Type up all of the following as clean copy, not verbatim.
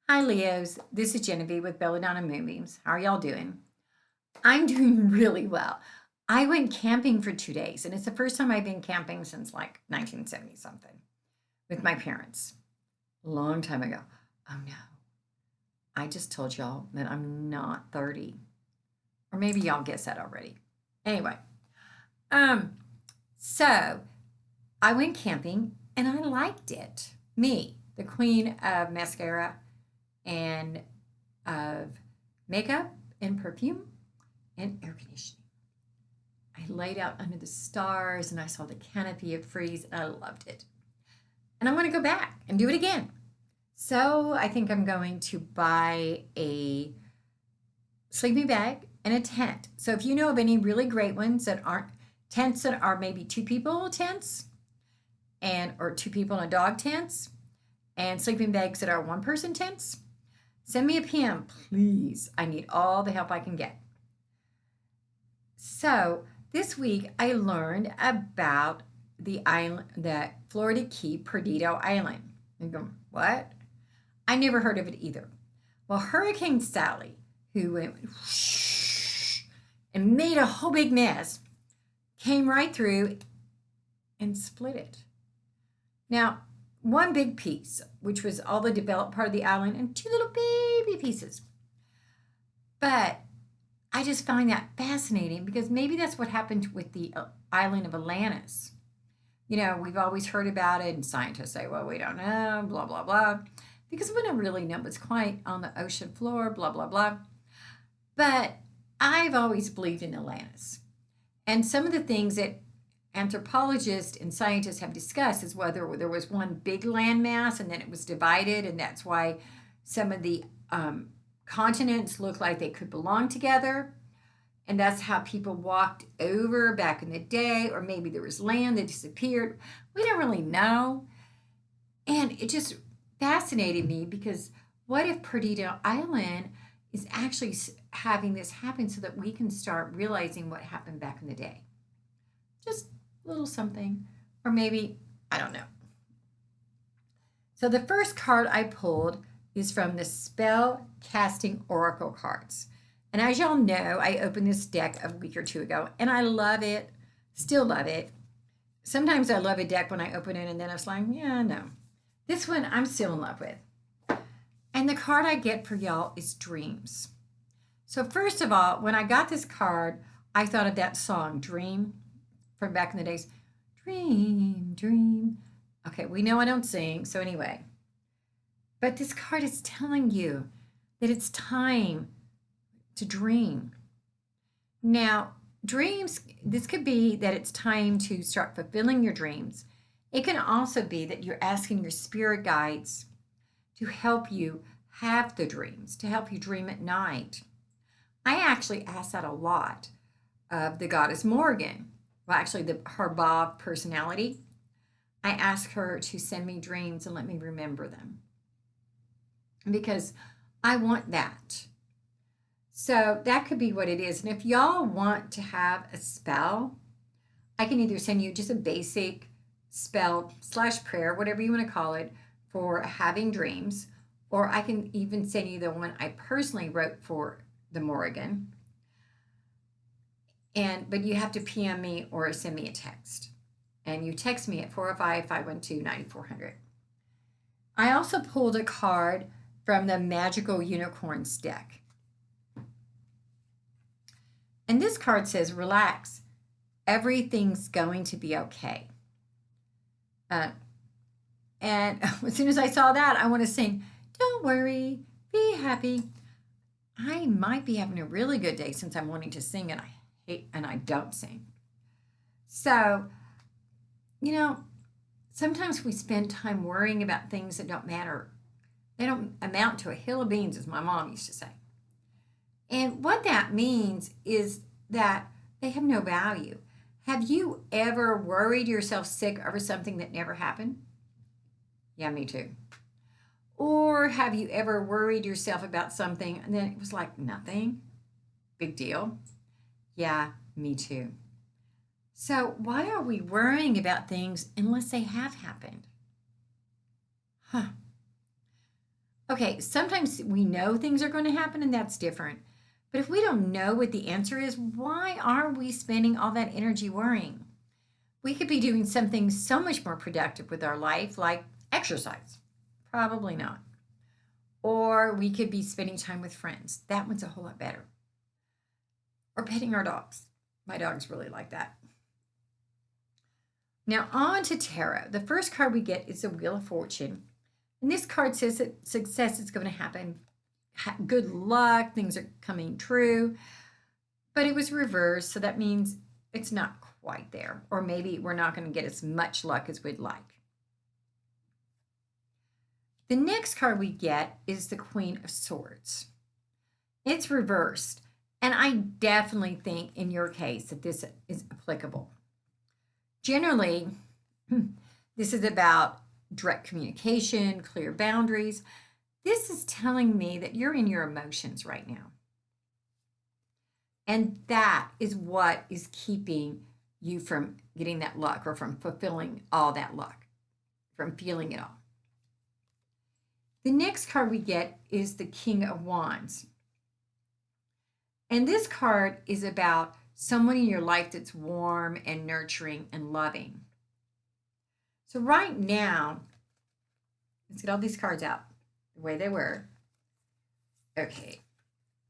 Hi, Leos. This is Genevieve with Belladonna Moonbeams. How are y'all doing? I'm doing really well. I went camping for 2 days, and it's the first time I've been camping since like 1970 something with my parents. A long time ago. Oh no, I just told y'all that I'm not 30. Or maybe y'all guessed that already. Anyway, um, so I went camping and I liked it. Me, the queen of mascara and of makeup and perfume and air conditioning. I laid out under the stars and I saw the canopy of trees and I loved it. And I want to go back and do it again. So I think I'm going to buy a sleeping bag and a tent. So if you know of any really great ones that aren't tents that are maybe two people tents and or two people in a dog tents and sleeping bags that are one person tents, send me a PM, please. I need all the help I can get. So this week I learned about the island, the Florida Key Perdido Island. And go, what? I never heard of it either. Well, Hurricane Sally, who went whoosh and made a whole big mess, came right through and split it. Now, one big piece, which was all the developed part of the island, and two little baby pieces. But I just find that fascinating because maybe that's what happened with the island of Atlantis. You know, we've always heard about it, and scientists say, well, we don't know, blah, blah, blah, because we don't really know what's quite on the ocean floor, blah, blah, blah. But I've always believed in Atlantis. And some of the things that anthropologists and scientists have discussed is whether there was one big landmass and then it was divided, and that's why some of the continents look like they could belong together. And that's how people walked over back in the day, or maybe there was land that disappeared. We don't really know. And it just fascinated me because what if Perdido Island is actually having this happen so that we can start realizing what happened back in the day? Just a little something. Or maybe, I don't know. So the first card I pulled is from the Spell Casting Oracle cards. And as y'all know, I opened this deck a week or two ago, and I love it, still love it. Sometimes I love a deck when I open it, and then it's like, yeah, no. This one I'm still in love with. And the card I get for y'all is Dreams. So first of all, when I got this card, I thought of that song, Dream, from back in the days. Dream, dream. Okay, we know I don't sing, so anyway. But this card is telling you that it's time to dream. Now, dreams, this could be that it's time to start fulfilling your dreams. It can also be that you're asking your spirit guides to help you have the dreams, to help you dream at night. I actually ask that a lot of the goddess Morgan. Well, actually, her Bob personality. I ask her to send me dreams and let me remember them because I want that. So that could be what it is. And if y'all want to have a spell, I can either send you just a basic spell / prayer, whatever you want to call it, for having dreams, or I can even send you the one I personally wrote for the Morrigan. But you have to PM me or send me a text. And you text me at 405-512-9400. I also pulled a card from the Magical Unicorns deck. And this card says, relax, everything's going to be okay. And as soon as I saw that, I want to sing, don't worry, be happy. I might be having a really good day since I'm wanting to sing and I don't sing. So, you know, sometimes we spend time worrying about things that don't matter. They don't amount to a hill of beans, as my mom used to say. And what that means is that they have no value. Have you ever worried yourself sick over something that never happened? Yeah, me too. Or have you ever worried yourself about something and then it was like nothing? Big deal. Yeah, me too. So why are we worrying about things unless they have happened? Huh. Okay, sometimes we know things are going to happen and that's different. But if we don't know what the answer is, why are we spending all that energy worrying? We could be doing something so much more productive with our life, like exercise. Probably not. Or we could be spending time with friends. That one's a whole lot better. Or petting our dogs. My dogs really like that. Now, on to tarot. The first card we get is the Wheel of Fortune. And this card says that success is going to happen. Good luck, things are coming true. But it was reversed, so that means it's not quite there. Or maybe we're not going to get as much luck as we'd like. The next card we get is the Queen of Swords. It's reversed. And I definitely think in your case that this is applicable. Generally, this is about direct communication, clear boundaries. This is telling me that you're in your emotions right now. And that is what is keeping you from getting that luck or from fulfilling all that luck, from feeling it all. The next card we get is the King of Wands. And this card is about someone in your life that's warm and nurturing and loving. So right now, let's get all these cards out the way they were. Okay,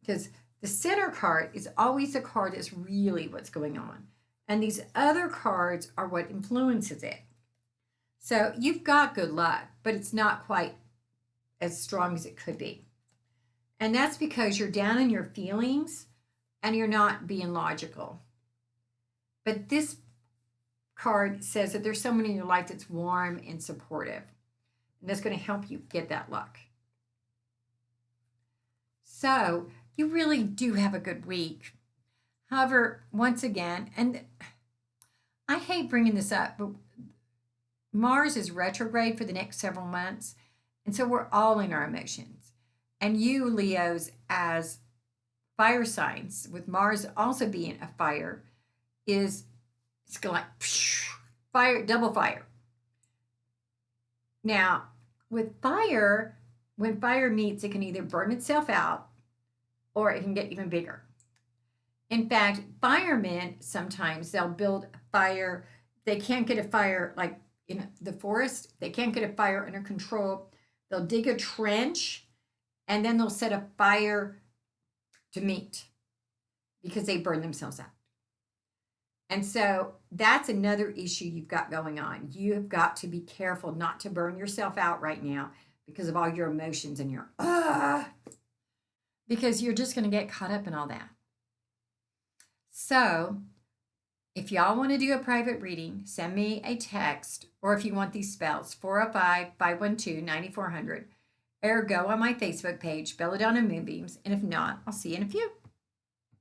because the center card is always the card that's really what's going on. And these other cards are what influences it. So you've got good luck, but it's not quite as strong as it could be. And that's because you're down in your feelings and you're not being logical. But this card says that there's someone in your life that's warm and supportive. And that's going to help you get that luck. So you really do have a good week. However, once again, and I hate bringing this up, but Mars is retrograde for the next several months. And so we're all in our emotions. And you, Leos, as fire signs, with Mars also being a fire, it's going like fire, double fire. Now, with fire, when fire meets, it can either burn itself out or it can get even bigger. In fact, firemen, sometimes they'll build a fire. They can't get a fire like in the forest. They can't get a fire under control. They'll dig a trench and then they'll set a fire to meet because they burn themselves out. And so that's another issue you've got going on. You have got to be careful not to burn yourself out right now because of all your emotions and your because you're just going to get caught up in all that. So if y'all want to do a private reading, send me a text, or if you want these spells, 405-512-9400, or go on my Facebook page, Belladonna Moonbeams, and if not, I'll see you in a few.